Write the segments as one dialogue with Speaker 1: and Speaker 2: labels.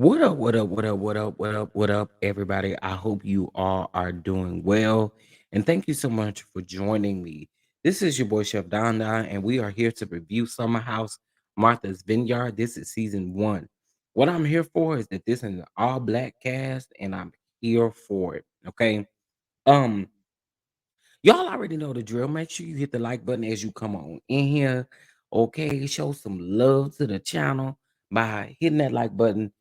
Speaker 1: What up, what up, what up, what up, what up, what up, everybody? I hope you all are doing well. And thank you so much for joining me. This is your boy, Chef Donda, and we are here to review Summer House Martha's Vineyard. This is season one. What I'm here for is that this is an all black cast, and I'm here for it. Okay. Um, Y'all already know the drill. Make sure you hit the like button as you come on in here. Okay, show some love to the channel by hitting that like button,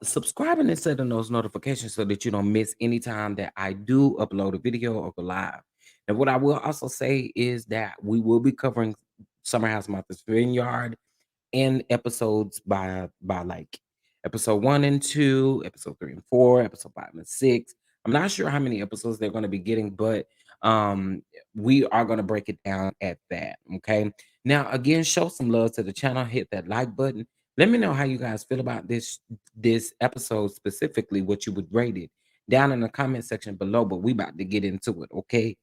Speaker 1: subscribing and setting those notifications so that you don't miss any time that I do upload a video or go live. And what I will also say is that we will be covering Summer House Martha's Vineyard in episodes by like episode 1 and 2, episode 3 and 4, episode 5 and 6. I'm not sure how many episodes they're going to be getting, but um we are going to break it down at that. Okay. Now again, show some love to the channel, hit that like button. Let me know how you guys feel about this episode, specifically what you would rate it down in the comment section below. But we about to get into it. Okay.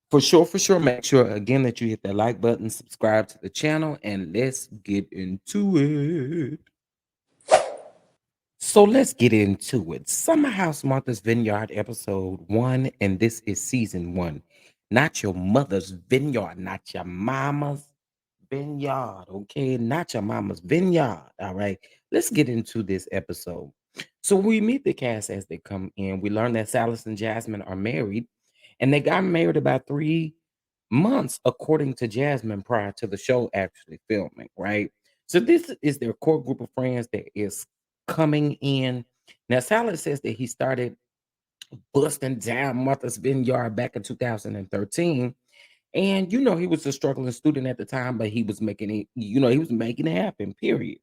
Speaker 1: For sure, make sure again that you hit that like button, subscribe to the channel, and let's get into it. So let's get into it. Summer House Martha's Vineyard, episode one, and this is season one. Not your mother's vineyard, not your mama's vineyard, okay? Not your mama's vineyard, all right? Let's get into this episode. So we meet the cast as they come in. We learn that Silas and Jasmine are married, and they got married about 3 months, according to Jasmine, prior to the show actually filming, right? So this is their core group of friends that is coming in. Now, Silas says that he started busting down Martha's Vineyard back in 2013. And, he was a struggling student at the time, but he was making it, he was making it happen, period.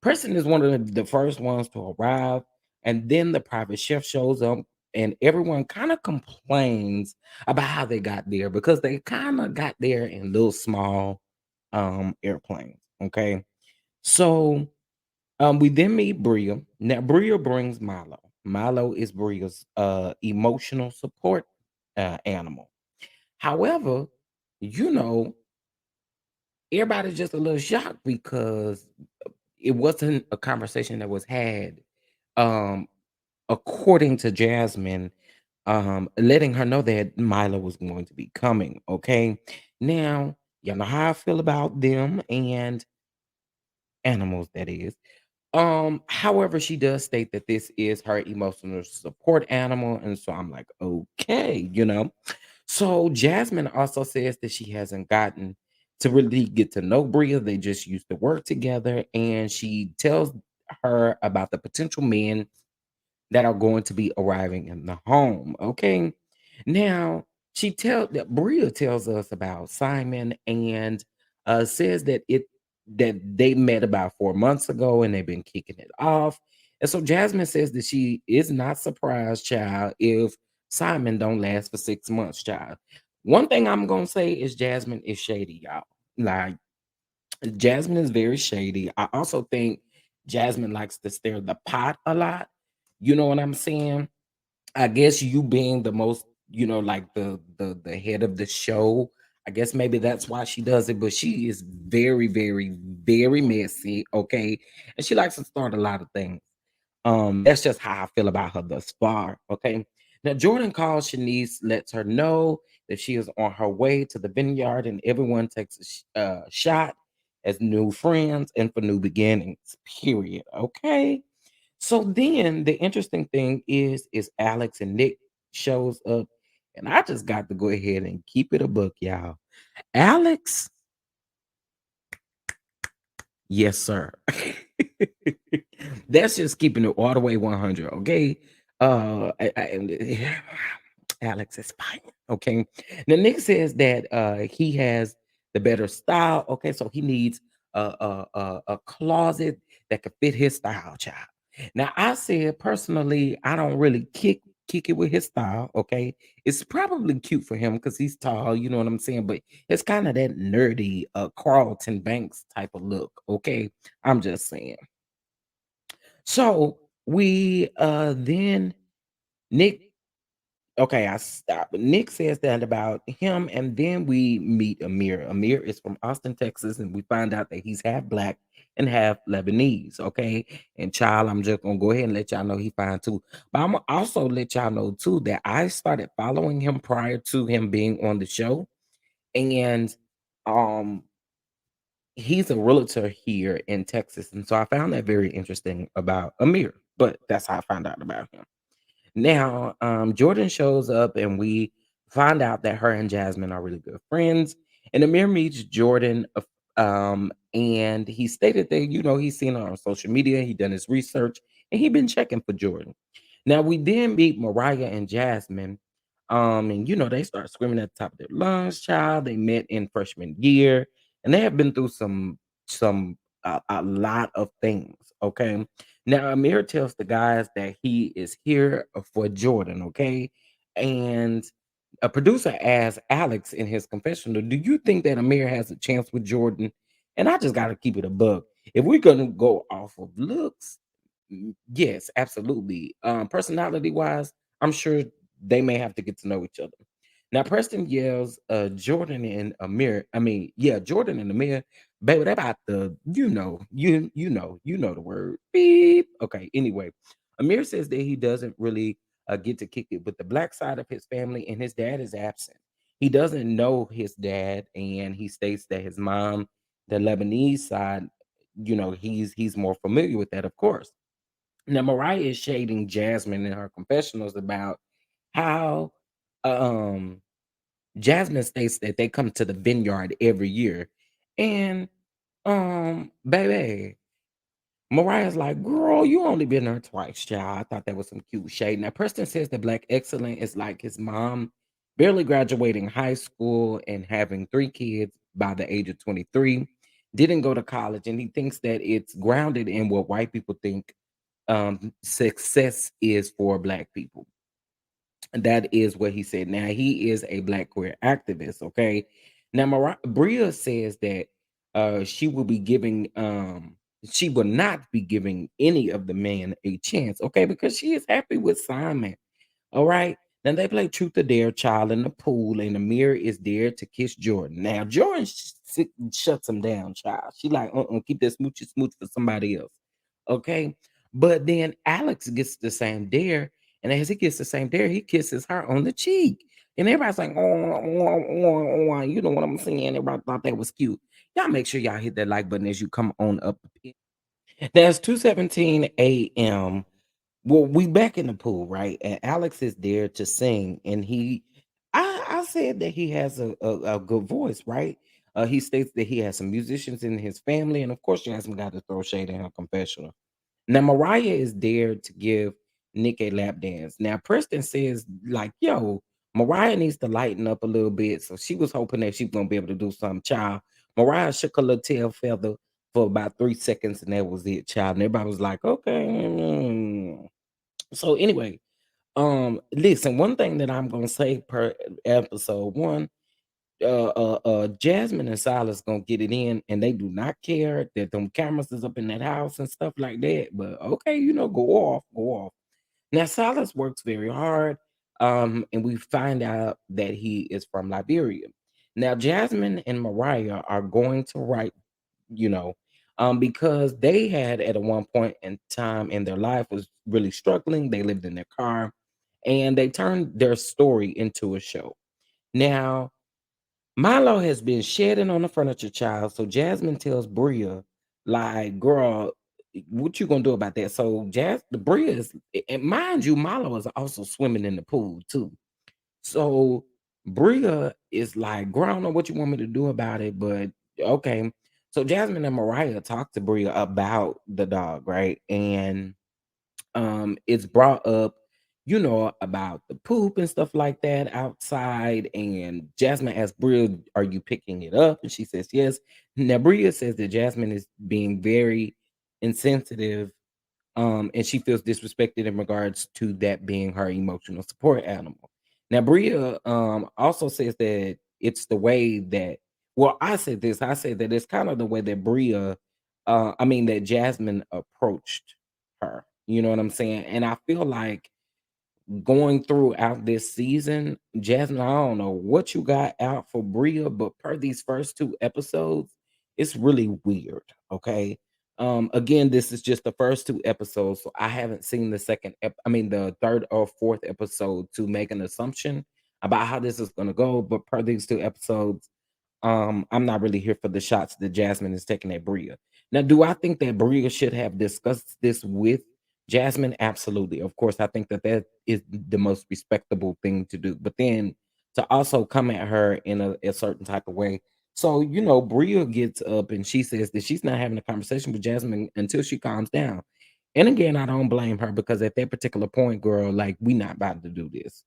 Speaker 1: Preston is one of the first ones to arrive, and then the private chef shows up, and everyone kind of complains about how they got there because they kind of got there in little small airplanes. Okay. So we then meet Bria. Now Bria brings Milo. Milo is Bria's emotional support animal. However, you know, everybody's just a little shocked because it wasn't a conversation that was had, um, according to Jasmine, letting her know that Milo was going to be coming. Okay. Now, y'all know how I feel about them and animals, that is. However, she does state that this is her emotional support animal, and so I'm like, okay. So Jasmine also says that she hasn't gotten to really get to know Bria. They just used to work together, and she tells her about the potential men that are going to be arriving in the home. Okay. Now, Bria tells us about Simon and says that they met about 4 months ago and they've been kicking it off. And so Jasmine says that she is not surprised, child, if Simon don't last for 6 months, child. One thing I'm gonna say is Jasmine is shady, y'all. Like, Jasmine is very shady. I also think Jasmine likes to stir the pot a lot. You know what I'm saying? I guess you being the most, like the head of the show. I guess maybe that's why she does it, but she is very, very, very messy. Okay. And she likes to start a lot of things. That's just how I feel about her thus far. Okay. Now Jordan calls Shanice, lets her know that she is on her way to the vineyard, and everyone takes a shot as new friends and for new beginnings. Period. Okay. So then the interesting thing is Alex and Nick shows up, and I just got to go ahead and keep it a book, y'all. Alex, yes, sir. That's just keeping it all the way 100, okay? Alex is fine, okay? Now Nick says that he has the better style, okay? So he needs a closet that could fit his style, child. Now I said personally, I don't really kick it with his style, okay? It's probably cute for him because he's tall, you know what I'm saying? But it's kind of that nerdy Carlton Banks type of look, okay? I'm just saying. So we then Nick Okay, I stopped. Nick says that about him, and then we meet Amir. Amir is from Austin, Texas, and we find out that he's half black and half Lebanese. Okay, and child, I'm just gonna go ahead and let y'all know he fine too. But I'm gonna also let y'all know too that I started following him prior to him being on the show, and um, he's a realtor here in Texas, and so I found that very interesting about Amir. But that's how I found out about him. Now, Jordan shows up and we find out that her and Jasmine are really good friends. And Amir meets Jordan, and he stated that, he's seen her on social media, he done his research, and he been checking for Jordan. Now we then meet Mariah and Jasmine. And they start screaming at the top of their lungs, child. They met in freshman year, and they have been through some a lot of things. Okay. Now Amir tells the guys that he is here for Jordan, okay? And a producer asked Alex in his confessional, "Do you think that Amir has a chance with Jordan?" And I just got to keep it a buck. If we're gonna go off of looks, yes, absolutely. Personality wise, I'm sure they may have to get to know each other. Now, Preston yells, Jordan and Amir. I mean, yeah, Jordan and Amir, baby, they about the, the word beep. Okay, anyway, Amir says that he doesn't really get to kick it with the black side of his family, and his dad is absent. He doesn't know his dad, and he states that his mom, the Lebanese side, he's more familiar with that, of course. Now, Mariah is shading Jasmine in her confessionals about how um Jasmine states that they come to the Vineyard every year. And baby, Mariah's like, girl, you only been there twice, child. I thought that was some cute shade. Now, Preston says that Black Excellent is like his mom, barely graduating high school and having 3 kids by the age of 23, didn't go to college, and he thinks that it's grounded in what white people think success is for Black people. That is what he said. Now he is a Black queer activist. Okay. Now Bria says that she will be giving she will not be giving any of the men a chance. Okay, because she is happy with Simon. All right. Now they play truth or dare child in the pool, and Amir is there to kiss Jordan. Now Jordan shuts him down, child. She like, keep that smoochy smooch for somebody else. Okay. But then Alex gets the same dare, and as he gets the same dare, he kisses her on the cheek. And everybody's like, you know what I'm saying? Everybody thought that was cute. Y'all make sure y'all hit that like button as you come on up. That's 2:17 a.m. Well, we back in the pool, right? And Alex is there to sing, and I said that he has a good voice, right? He states that he has some musicians in his family, and of course, Jasmine got to throw shade in her confessional. Now, Mariah is there to give Nick a lap dance. Now, Preston says, like, yo, Mariah needs to lighten up a little bit. So she was hoping that she was gonna be able to do something, child. Mariah shook her little tail feather for about 3 seconds, and that was it, child. And everybody was like, okay. So anyway, listen, one thing that I'm gonna say per episode one, Jasmine and Silas gonna get it in, and they do not care that them cameras is up in that house and stuff like that. But okay, go off, go off. Now Silas works very hard, and we find out that he is from Liberia. Now Jasmine and Mariah are going to write, you know, because they had at a one point in time in their life was really struggling. They lived in their car, and they turned their story into a show. Now Milo has been shedding on the furniture, child. So Jasmine tells Bria, like, girl, what you gonna do about that? So the Bria is, and mind you, Milo is also swimming in the pool too. So Bria is like, girl, I don't know what you want me to do about it, but okay. So Jasmine and Mariah talked to Bria about the dog, right? And it's brought up, about the poop and stuff like that outside. And Jasmine asks Bria, are you picking it up? And she says yes. Now Bria says that Jasmine is being very insensitive, and she feels disrespected in regards to that being her emotional support animal. Now Bria also says that it's the way that, well, I said that it's kind of the way that that Jasmine approached her. You know what I'm saying? And I feel like going throughout this season, Jasmine, I don't know what you got out for Bria, but per these first two episodes, it's really weird. Okay. Again, this is just the first two episodes, so I haven't seen the I mean the third or fourth episode to make an assumption about how this is gonna go. But per these two episodes, I'm not really here for the shots that Jasmine is taking at Bria. Now, do I think that Bria should have discussed this with Jasmine? Absolutely. Of course, I think that that is the most respectable thing to do. But then to also come at her in a certain type of way. So, Bria gets up and she says that she's not having a conversation with Jasmine until she calms down. And again, I don't blame her because at that particular point, girl, like we not about to do this.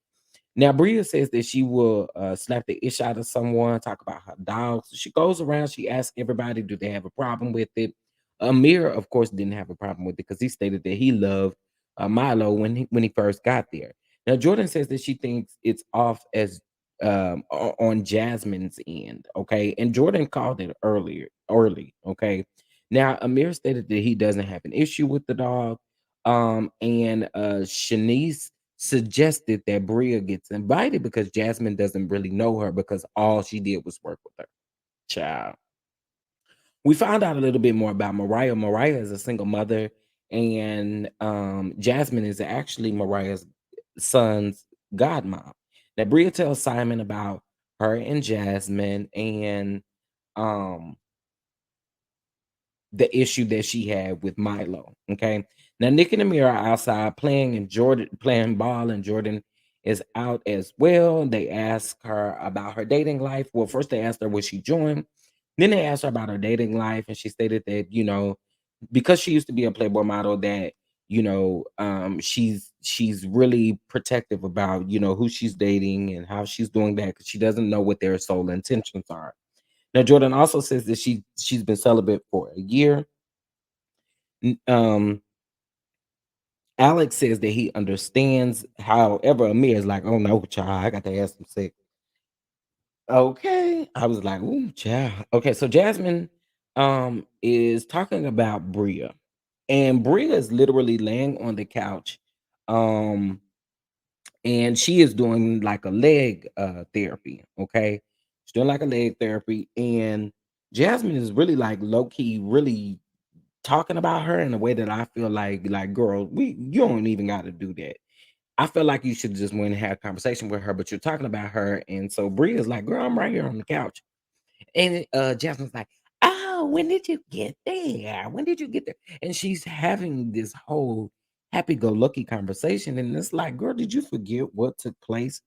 Speaker 1: Now, Bria says that she will slap the ish out of someone, talk about her dogs. She goes around, she asks everybody, do they have a problem with it? Amir, of course, didn't have a problem with it because he stated that he loved Milo when he first got there. Now, Jordan says that she thinks it's off as on Jasmine's end, okay? And Jordan called it early, okay? Now, Amir stated that he doesn't have an issue with the dog. And Shanice suggested that Bria gets invited because Jasmine doesn't really know her because all she did was work with her. Child. We found out a little bit more about Mariah. Mariah is a single mother, and Jasmine is actually Mariah's son's godmom. Now, Bria tells Simon about her and Jasmine and um the issue that she had with Milo. Okay. Now Nick and Amir are outside playing and Jordan playing ball, and Jordan is out as well. They ask her about her dating life. Well, first they asked her would she join. Then they asked her about her dating life, and she stated that, because she used to be a Playboy model, that she's really protective about who she's dating and how she's doing that because she doesn't know what their sole intentions are. Now, Jordan also says that she's been celibate for a year. N- Um, Alex says that he understands. However, Amir is like, "Oh no, child, I got to have some sex." Okay, I was like, "Ooh, child." Okay, so Jasmine, is talking about Bria, and Bria is literally laying on the couch, um, and she is doing like a leg therapy. Okay, she's doing like a leg therapy, and Jasmine is really like low key, really talking about her in a way that I feel like, girl, you don't even gotta do that. I feel like you should just went and had a conversation with her, but you're talking about her. And so Bria's like, girl, I'm right here on the couch. And Jasmine's like, oh, when did you get there? When did you get there? And she's having this whole happy-go-lucky conversation. And it's like, girl, did you forget what took place?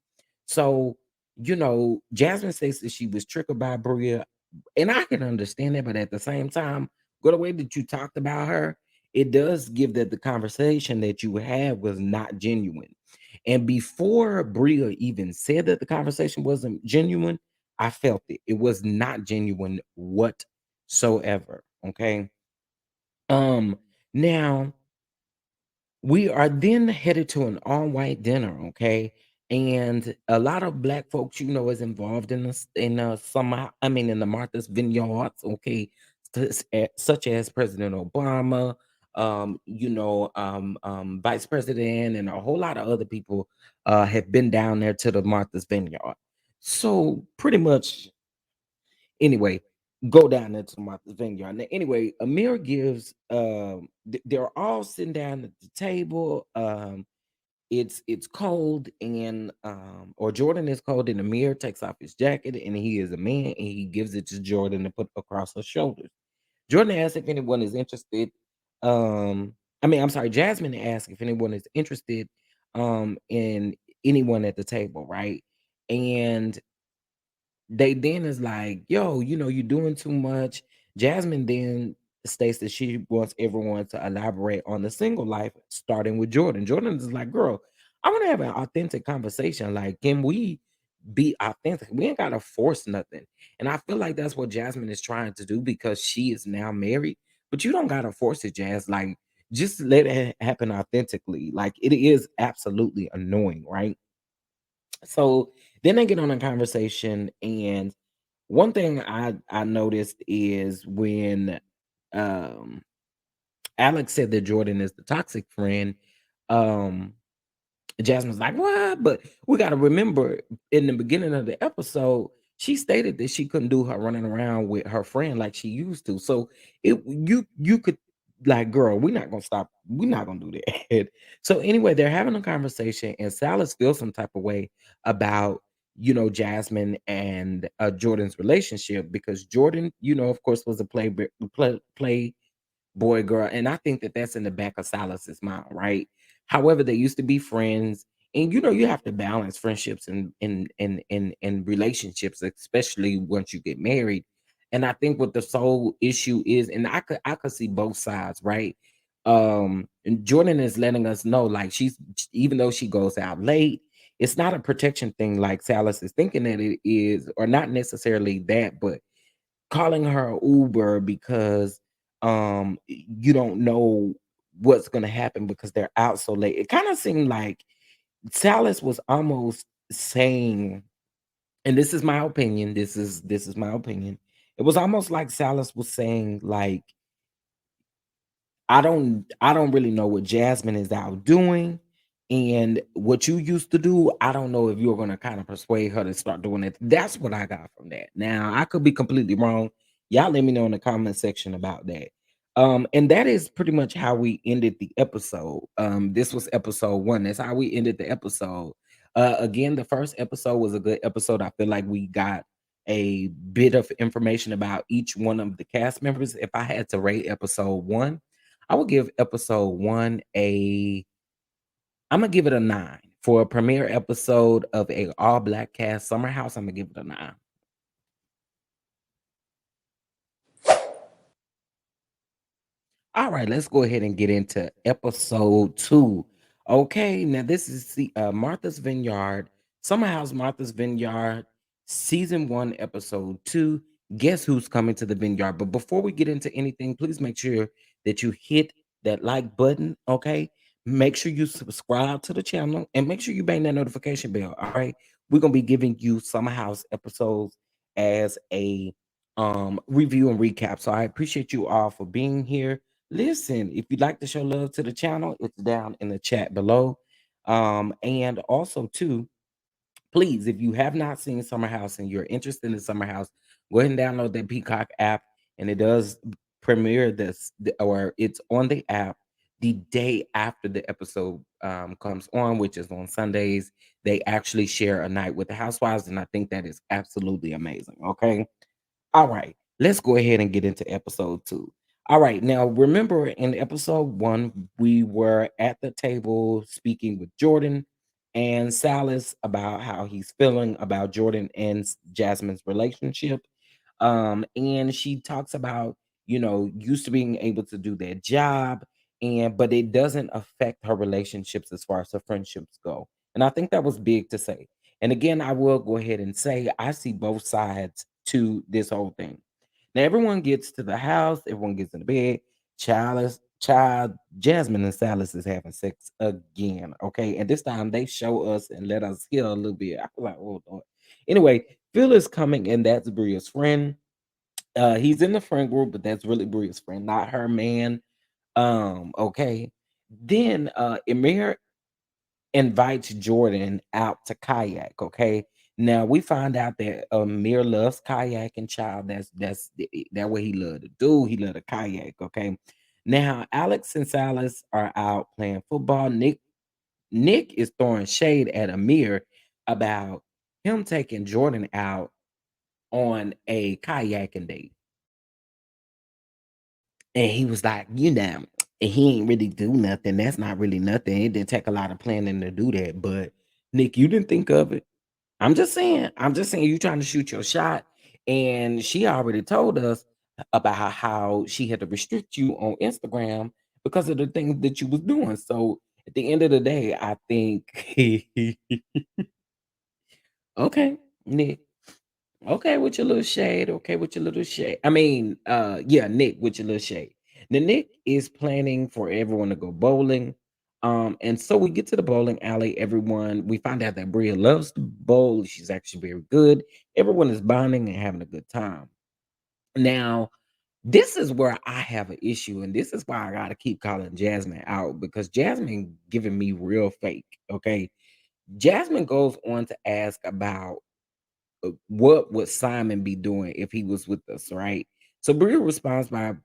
Speaker 1: So, Jasmine says that she was triggered by Bria, and I can understand that, but at the same time, go the way that you talked about her, it does give that the conversation that you had was not genuine. And before Bria even said that the conversation wasn't genuine, I felt it. It was not genuine whatsoever. Okay. Now we are then headed to an all-white dinner, okay? And a lot of black folks, is involved in this in the Martha's Vineyards, okay, such as President Obama, Vice President, and a whole lot of other people have been down there to the Martha's Vineyard. So pretty much, anyway, go down there to Martha's Vineyard. Now, anyway, Amir gives they're all sitting down at the table. It's cold, and or Jordan is cold, and Amir takes off his jacket, and he is a man, and he gives it to Jordan to put across her shoulders. Jordan asks if anyone is interested. I'm sorry, Jasmine asked if anyone is interested in anyone at the table, right? And they then is like, yo, you're doing too much. Jasmine then states that she wants everyone to elaborate on the single life, starting with Jordan. Jordan is like, girl, I want to have an authentic conversation. Like, can we be authentic? We ain't gotta force nothing. And I feel like that's what Jasmine is trying to do because she is now married. But you don't gotta force it, Jazz. Like, just let it happen authentically. Like, it is absolutely annoying, right? So then they get on a conversation, and one thing I noticed is when um Alex said that Jordan is the toxic friend, um Jasmine's like, "What?" But we gotta remember in the beginning of the episode, she stated that she couldn't do her running around with her friend like she used to. So you could like, girl, we're not gonna stop. We're not gonna do that. So anyway, they're having a conversation, and Silas feels some type of way about Jasmine and Jordan's relationship because Jordan, of course, was a play boy, girl, and I think that that's in the back of Silas's mind, right? However, they used to be friends, and you have to balance friendships and relationships, especially once you get married. And I think what the sole issue is, and I could see both sides, right? And Jordan is letting us know, like even though she goes out late, it's not a protection thing like Silas is thinking that it is, or not necessarily that, but calling her Uber because you don't know what's gonna happen because they're out so late. It kind of seemed like Salas was almost saying, and this is my opinion, this is my opinion. It was almost like Salas was saying, like, I don't really know what Jasmine is out doing, and what you used to do, I don't know if you're gonna kind of persuade her to start doing it. That's what I got from that. Now, I could be completely wrong. Y'all let me know in the comment section about that. And that is pretty much how we ended the episode. This was episode one. That's how we ended the episode. Again, the first episode was a good episode. I feel like we got a bit of information about each one of the cast members. If I had to rate episode one, I would give episode one I'm gonna give it a 9. For a premiere episode of a all black cast summer house, I'm gonna give it a 9. All right, let's go ahead and get into episode two. Okay, now this is Martha's Vineyard, Summer House Martha's Vineyard, season one, episode two. Guess who's coming to the vineyard? But before we get into anything, please make sure that you hit that like button. Okay, make sure you subscribe to the channel and make sure you bang that notification bell. All right, we're gonna be giving you Summer House episodes as a review and recap. So I appreciate you all for being here. Listen, if you'd like to show love to the channel, it's down in the chat below. And also too, please, if you have not seen Summer House and you're interested in Summer House, go ahead and download that Peacock app. And it does premiere or it's on the app the day after the episode comes on, which is on Sundays. They actually share a night with the housewives, and I think that is absolutely amazing. Okay. All right, let's go ahead and get into episode two. All right, now remember in episode one, we were at the table speaking with Jordan and Salas about how he's feeling about Jordan and Jasmine's relationship. And she talks about, used to being able to do their job, but it doesn't affect her relationships as far as her friendships go. And I think that was big to say. And again, I will go ahead and say I see both sides to this whole thing. Now everyone gets to the house, everyone gets in the bed. Child Jasmine and Silas is having sex again. Okay. And this time they show us and let us hear a little bit. I feel like, oh Lord. Anyway, Phil is coming, and that's Bria's friend. He's in the friend group, but that's really Bria's friend, not her man. Okay. Then Amir invites Jordan out to kayak. Okay. Now we find out that Amir loves kayaking, child. That what he loved to do. He loved to kayak. Okay. Now Alex and Silas are out playing football. Nick is throwing shade at Amir about him taking Jordan out on a kayaking date. And he was like, he ain't really do nothing. That's not really nothing. It didn't take a lot of planning to do that. But Nick, you didn't think of it. I'm just saying you trying to shoot your shot. And she already told us about how she had to restrict you on Instagram because of the things that you was doing. So at the end of the day, I think okay, Nick. Okay, with your little shade. Okay, with your little shade. I mean, yeah, Nick with your little shade. Now, Nick is planning for everyone to go bowling. And so we get to the bowling alley. We find out that Bria loves to bowl. She's actually very good. Everyone is bonding and having a good time. Now, This is where I have an issue, and this is why I gotta keep calling Jasmine out because Jasmine giving me real fake. Okay. Jasmine goes on to ask about what would Simon be doing if he was with us, right? So Bria responds by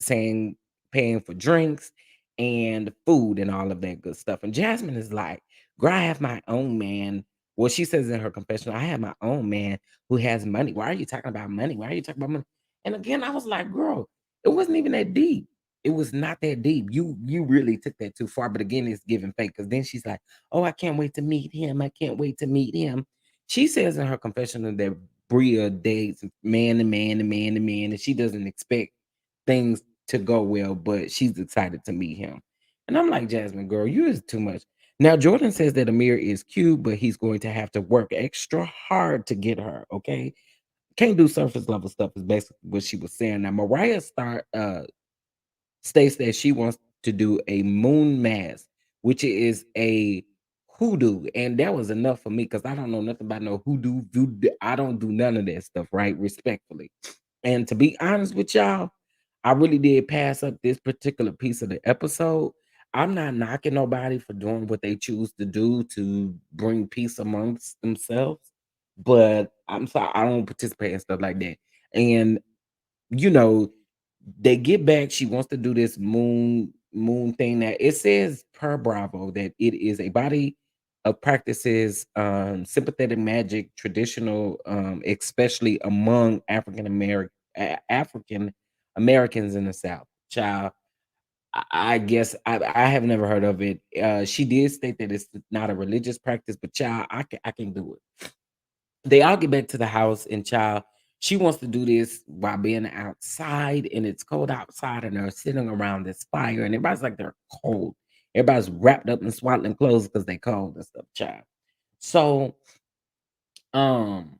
Speaker 1: saying paying for drinks and food and all of that good stuff. And Jasmine is like, girl, I have my own man. Well, she says in her confession, I have my own man who has money. Why are you talking about money? Why are you talking about money? And again, I was like, girl, it wasn't even that deep. It was not that deep. You really took that too far. But again, it's giving fake because then she's like, oh, I can't wait to meet him. I can't wait to meet him. She says in her confessional that Bria dates man to man to man to man, and she doesn't expect things to go well, but she's excited to meet him. And I'm like, Jasmine, girl, you is too much. Now, Jordan says that Amir is cute, but he's going to have to work extra hard to get her. Okay, can't do surface level stuff. Is basically what she was saying. Now, Mariah states that she wants to do a moon mask, which is a hoodoo. And that was enough for me because I don't know nothing about no hoodoo, voodoo. I don't do none of that stuff, right? Respectfully. And to be honest with y'all, I really did pass up this particular piece of the episode. I'm not knocking nobody for doing what they choose to do to bring peace amongst themselves, but I'm sorry, I don't participate in stuff like that. And you know, they get back. She wants to do this moon thing. That it says per Bravo that it is a body of practices, sympathetic magic, traditional, especially among African Americans in the South. Child, I guess I have never heard of it. She did state that it's not a religious practice, but child, I can do it. They all get back to the house, and child, she wants to do this while being outside, and it's cold outside, and they're sitting around this fire, and everybody's like they're cold. Everybody's wrapped up in swaddling clothes because they cold and stuff, child. So, um,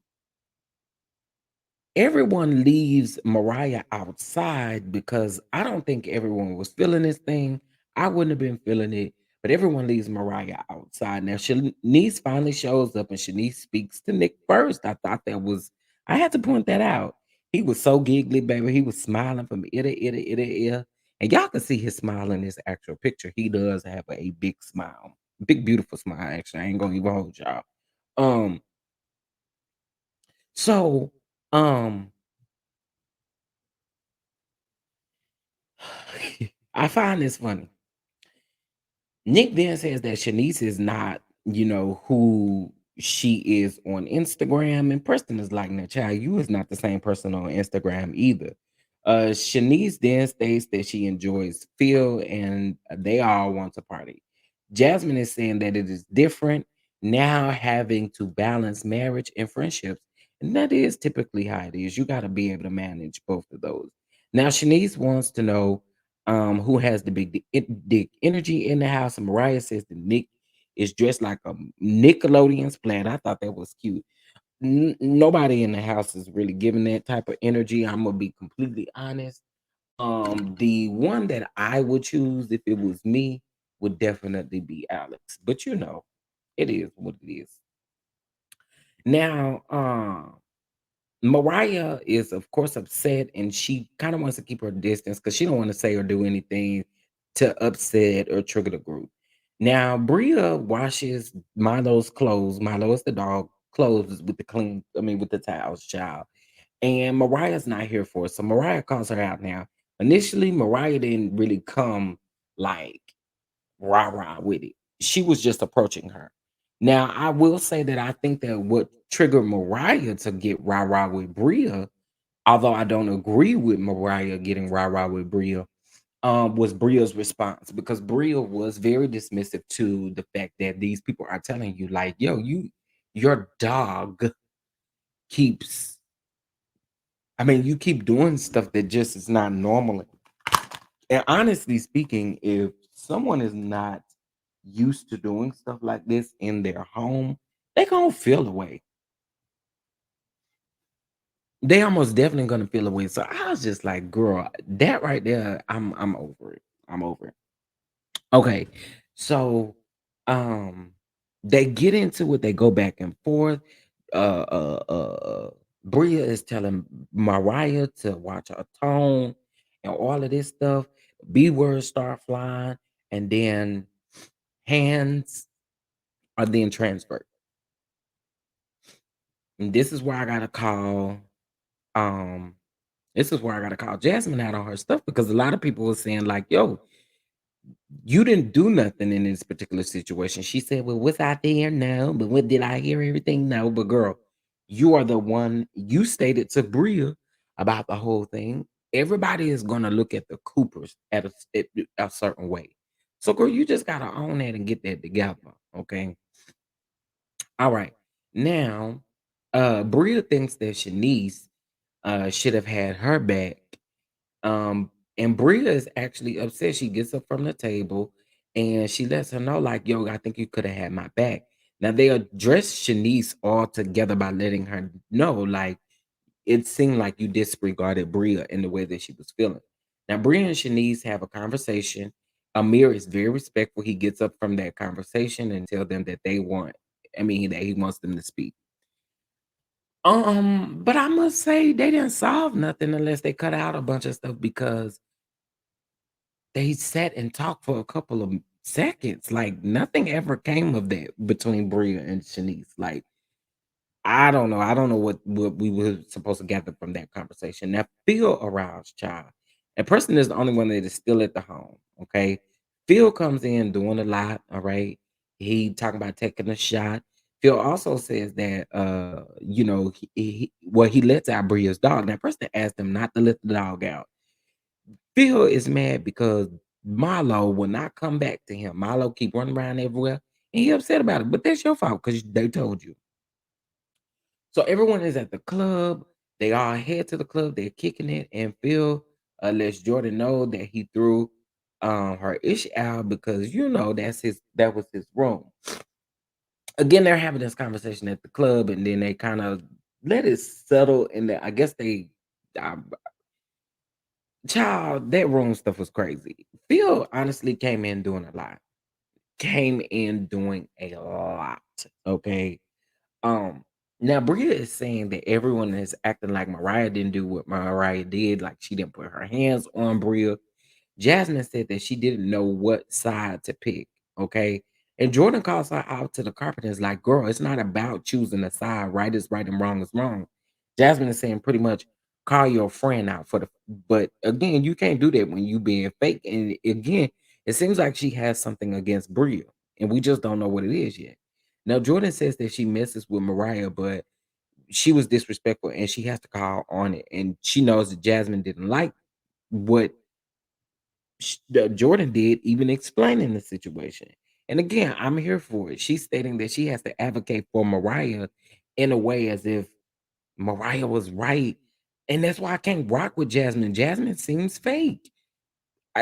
Speaker 1: everyone leaves Mariah outside because I don't think everyone was feeling this thing. I wouldn't have been feeling it, but everyone leaves Mariah outside. Now, Shanice finally shows up and Shanice speaks to Nick first. I thought that was, I had to point that out. He was so giggly, baby. He was smiling from ear to ear to ear to ear. And y'all can see his smile in this actual picture. He does have a big smile, big, beautiful smile, actually. I ain't gonna even hold y'all. Um, so, um, I find this funny. Nick then says that Shanice is not, who she is on Instagram. And Preston is like, no, child, you is not the same person on Instagram either. Shanice then states that she enjoys Phil and they all want to party. Jasmine is saying that it is different now having to balance marriage and friendships. And that is typically how it is. You got to be able to manage both of those. Now, Shanice wants to know who has the dick energy in the house. And Mariah says that Nick is dressed like a Nickelodeon splat. I thought that was cute. Nobody in the house is really giving that type of energy. I'm gonna be completely honest. The one that I would choose if it was me would definitely be Alex. But it is what it is. Now, Mariah is, of course, upset, and she kind of wants to keep her distance because she don't want to say or do anything to upset or trigger the group. Now, Bria washes Milo's clothes. Milo is the dog. Clothes with the clean, I mean, with the towels, child. And Mariah's not here for it. So Mariah calls her out now. Initially, Mariah didn't really come like rah rah with it. She was just approaching her. Now, I will say that I think that what triggered Mariah to get rah rah with Bria, although I don't agree with Mariah getting rah rah with Bria, was Bria's response because Bria was very dismissive to the fact that these people are telling you, like, yo, your dog keeps, I mean, you keep doing stuff that just is not normal. And honestly speaking, if someone is not used to doing stuff like this in their home, they gonna feel away. They almost definitely gonna feel away. So I was just like, girl, that right there, I'm over it. I'm over it. Okay. So um they get into it, they go back and forth. Bria is telling Mariah to watch her tone and all of this stuff. B words start flying, and then hands are then transferred. And um this is where I gotta call Jasmine out on her stuff because a lot of people were saying, like, yo, you didn't do nothing in this particular situation. She said, well, was I there? No. But what did I hear everything? No. But girl, you are the one you stated to Bria about the whole thing. Everybody is gonna look at the Coopers a certain way. So, girl, you just gotta own that and get that together. Okay. All right. Now, Bria thinks that Shanice should have had her back. And Bria is actually upset. She gets up from the table and she lets her know, like, yo, I think you could have had my back. Now they address Shanice all together by letting her know, like, it seemed like you disregarded Bria in the way that she was feeling. Now, Bria and Shanice have a conversation. Amir is very respectful. He gets up from that conversation and tell them that that he wants them to speak. But I must say they didn't solve nothing unless they cut out a bunch of stuff because they sat and talked for a couple of seconds. Like nothing ever came of that between Bria and Shanice. Like I don't know. I don't know what we were supposed to gather from that conversation. Now, Phil aroused child. And Preston is the only one that is still at the home. Okay. Phil comes in doing a lot. All right. He talking about taking a shot. Phil also says that he lets out Bria's dog. Now, Preston asked him not to let the dog out. Phil is mad because Marlo will not come back to him. Marlo keep running around everywhere, and he upset about it. But that's your fault because they told you. So everyone is at the club. They all head to the club. They're kicking it, and Phil lets Jordan know that he threw her ish out because that was his room. Again, they're having this conversation at the club, and then they kind of let it settle. And I guess uh, child, that room stuff was crazy. Phil honestly came in doing a lot. Came in doing a lot. Okay. Um, Now Bria is saying that everyone is acting like Mariah didn't do what Mariah did, like she didn't put her hands on Bria. Jasmine said that she didn't know what side to pick. Okay. And Jordan calls her out to the carpet and is like, girl, it's not about choosing a side. Right is right and wrong is wrong. Jasmine is saying pretty much call your friend out but again, you can't do that when you being fake. And again, it seems like she has something against Bria, and we just don't know what it is yet. Now, Jordan says that she messes with Mariah, but she was disrespectful and she has to call on it. And she knows that Jasmine didn't like what Jordan did, even explaining the situation. And again, I'm here for it. She's stating that she has to advocate for Mariah in a way as if Mariah was right. And that's why I can't rock with Jasmine. Jasmine seems fake.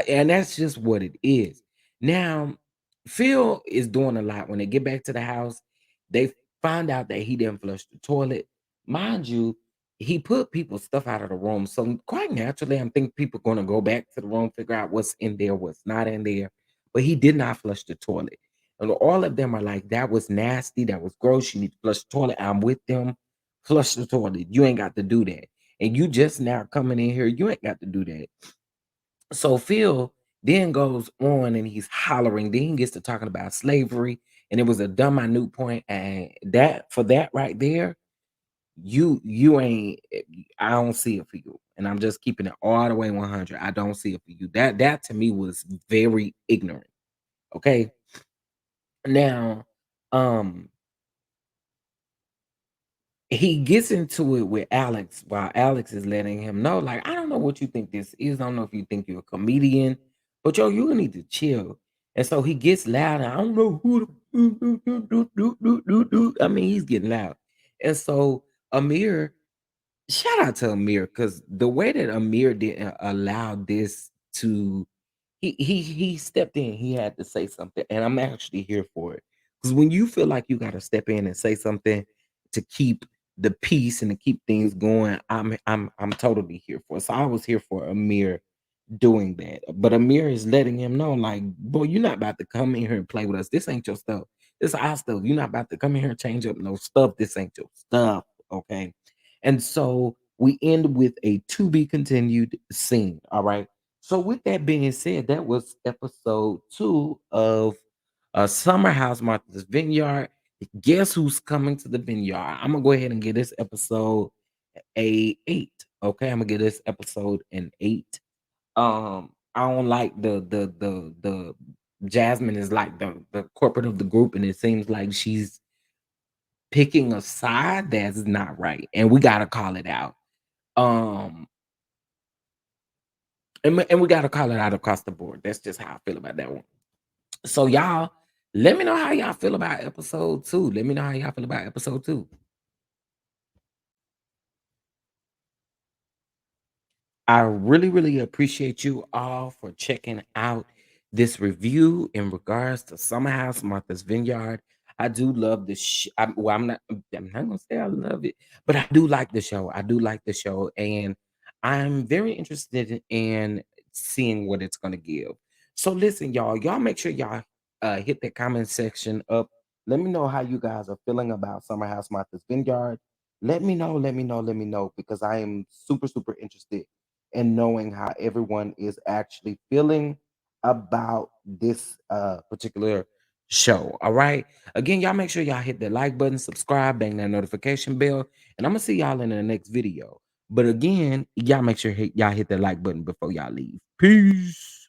Speaker 1: And that's just what it is. Now, Phil is doing a lot. When they get back to the house, they find out that he didn't flush the toilet. Mind you, he put people's stuff out of the room. So quite naturally, I'm thinking people going to go back to the room, figure out what's in there, what's not in there. But he did not flush the toilet. And all of them are like, that was nasty. That was gross. You need to flush the toilet. I'm with them. Flush the toilet. You ain't got to do that. And you just now coming in here, you ain't got to do that. So Phil then goes on and he's hollering. Then he gets to talking about slavery, and it was a dumb minute point. And that for that right there, you ain't. I don't see it for you, and I'm just keeping it all the way 100. I don't see it for you. That to me was very ignorant. Okay, now, um, he gets into it with Alex while Alex is letting him know, like, I don't know what you think this is. I don't know if you think you're a comedian, but yo, you need to chill. And so he gets loud. I don't know who. I mean, he's getting loud. And so Amir, shout out to Amir because the way that Amir didn't allow this to, he stepped in. He had to say something, and I'm actually here for it because when you feel like you got to step in and say something to keep the peace and to keep things going, I'm totally here for it. So I was here for Amir doing that, but Amir is letting him know, like, boy, you're not about to come in here and play with us. This ain't your stuff. This is our stuff. You're not about to come in here and change up no stuff. This ain't your stuff. Okay. And so we end with a to be continued scene. All right. So with that being said, that was episode 2 of Summer House Martha's Vineyard. Guess who's coming to the vineyard? I'm gonna go ahead and give this episode a 8. Okay, I'm gonna give this episode an 8. I don't like the Jasmine is like the corporate of the group, and it seems like she's picking a side that's not right, and we gotta call it out. Um, and we gotta call it out across the board. That's just how I feel about that one. So y'all, let me know how y'all feel about episode 2. Let me know how y'all feel about episode 2. I really, really appreciate you all for checking out this review in regards to Summer House Martha's Vineyard. I do love this. Well, I'm not gonna say I love it, but I do like the show. I do like the show, and I'm very interested in seeing what it's gonna give. So, listen, y'all. Y'all make sure y'all hit that comment section up. Let me know how you guys are feeling about Summer House Martha's Vineyard. Let me know. Let me know. Let me know because I am super, super interested and knowing how everyone is actually feeling about this particular show. All right. Again, y'all make sure y'all hit that like button, subscribe, bang that notification bell, and I'm gonna see y'all in the next video. But again, y'all make sure y'all hit that like button before y'all leave. Peace.